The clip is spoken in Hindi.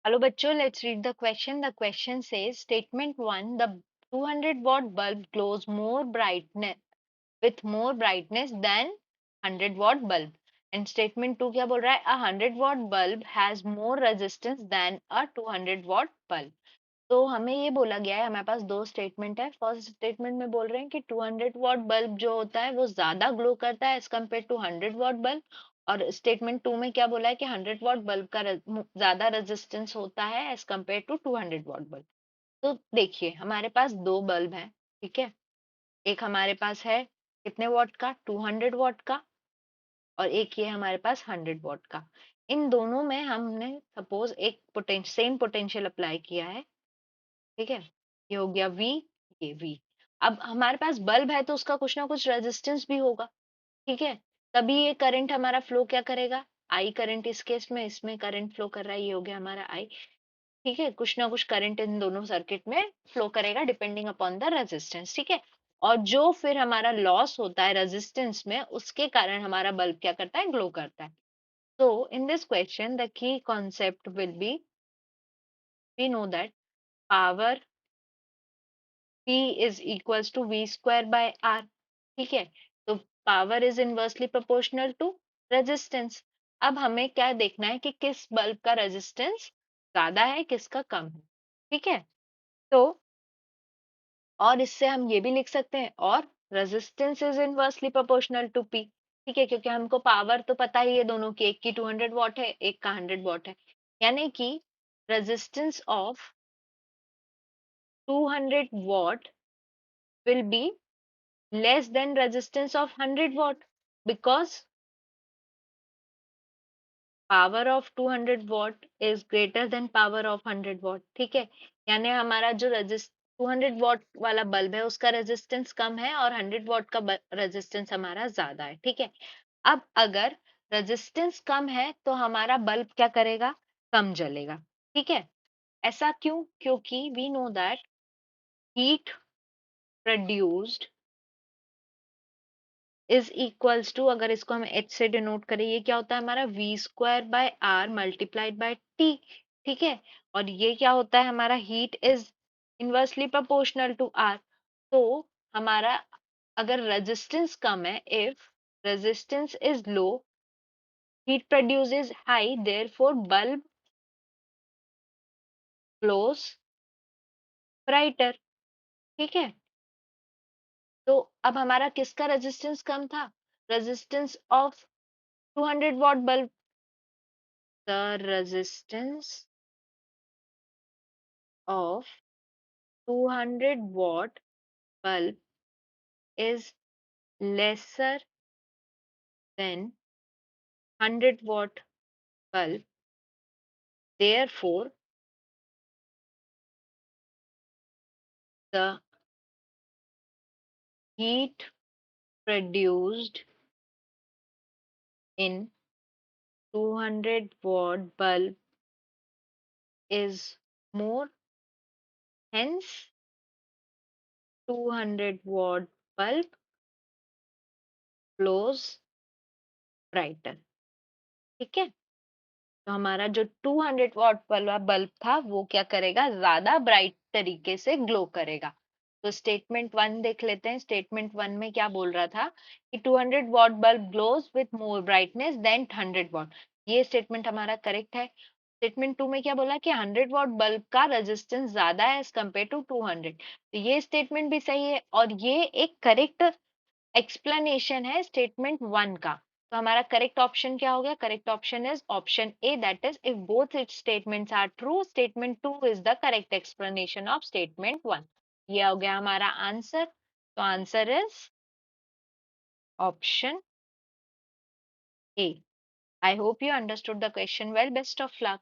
Hello bachcho, let's read the question. The question says statement 1, the 200 watt bulb glows more brightness with more brightness than 100 watt bulb. And statement 2 क्या बोल रहा है? A 100 watt bulb has more resistance than a 200 watt bulb. तो हमें ये बोला गया है, हमारे पास दो स्टेटमेंट है. फर्स्ट स्टेटमेंट में बोल रहे हैं कि 200 वॉट बल्ब जो होता है वो ज्यादा ग्लो करता है as compare to 100 watt bulb. और स्टेटमेंट 2 में क्या बोला है कि 100 वॉट बल्ब का ज्यादा रेजिस्टेंस होता है as compare to 200 watt bulb. तो देखिए हमारे पास दो बल्ब हैं, ठीक है. एक हमारे पास है कितने वॉट का? 200 वॉट का. और एक ये हमारे पास 100 वॉट का. इन दोनों में हमने सपोज एक सेम पोटेंशियल अप्लाई किया है, ठीक है. ये हो गया V, ये V. अब हमारे पास बल्ब है तो उसका कुछ ना कुछ रेजिस्टेंस भी होगा, ठीक है. तभी ये करंट हमारा फ्लो क्या करेगा? I करंट इस केस में, इसमें करंट फ्लो कर रहा है, ये हो गया हमारा I, ठीक है. कुछ ना कुछ करंट इन दोनों सर्किट में फ्लो करेगा डिपेंडिंग अपॉन द रेजिस्टेंस, ठीक है. और जो फिर हमारा लॉस होता है रेजिस्टेंस में, उसके कारण हमारा बल्ब क्या करता है? ग्लो करता है. So in this question the key concept will be, we know that power P is equals to V square by R, ठीक है. तो power is inversely proportional to resistance. अब हमें क्या देखना है कि किस बल्ब का रेजिस्टेंस ज्यादा है, किसका कम है, ठीक है. तो और इससे हम ये भी लिख सकते हैं, और resistance is inversely proportional to P, ठीक है. क्योंकि हमको पावर तो पता ही है दोनों की, एक की 200 वॉट है, एक का 100 वॉट है. यानी कि resistance of 200 what will be less than resistance of 100 watt, because power of 200 watt is greater than power of 100 watt, ठीक है. यानी हमारा जो 200 वॉट वाला बल्ब है उसका रेजिस्टेंस कम है और 100 वॉट का रेजिस्टेंस हमारा ज्यादा है, ठीक है. अब अगर रेजिस्टेंस कम है तो हमारा बल्ब क्या करेगा? कम जलेगा, ठीक है. ऐसा क्यों? क्योंकि we know that heat produced is equals to, अगर इसको हम एच से डिनोट करें, ये क्या होता है हमारा? V square by R multiplied by T, ठीक है. और ये क्या होता है हमारा? Heat is inversely proportional to R. तो हमारा अगर रेजिस्टेंस कम है, if resistance is low, heat produce is high, therefore bulb glows brighter, ठीक है. तो अब हमारा किसका रेजिस्टेंस कम था? Resistance of 200 watt bulb. The resistance of 200 watt bulb is lesser than 100 watt bulb. Therefore, the heat produced in 200 watt bulb is more. Hence, 200 watt bulb glows brighter. ठीक है. तो हमारा जो 200 वॉट वाला बल्ब था वो क्या करेगा? ज्यादा ब्राइट तरीके से ग्लो करेगा. तो स्टेटमेंट 1 देख लेते हैं. स्टेटमेंट 1 में क्या बोल रहा था कि 200 watt bulb glows with more brightness than 100 watt. ये स्टेटमेंट हमारा करेक्ट है. स्टेटमेंट 2 में क्या बोला कि 100 वॉट बल्ब का रेजिस्टेंस ज्यादा है एज कम्पेयर टू 200. तो ये स्टेटमेंट भी सही है और ये एक करेक्ट एक्सप्लेनेशन है स्टेटमेंट 1 का. तो हमारा करेक्ट ऑप्शन क्या हो गया? Correct option is option A, that is if both its statements are true, statement 2 is the correct explanation of statement 1. ये हो गया हमारा आंसर. तो answer is option A. I hope you understood the question well. Best of luck.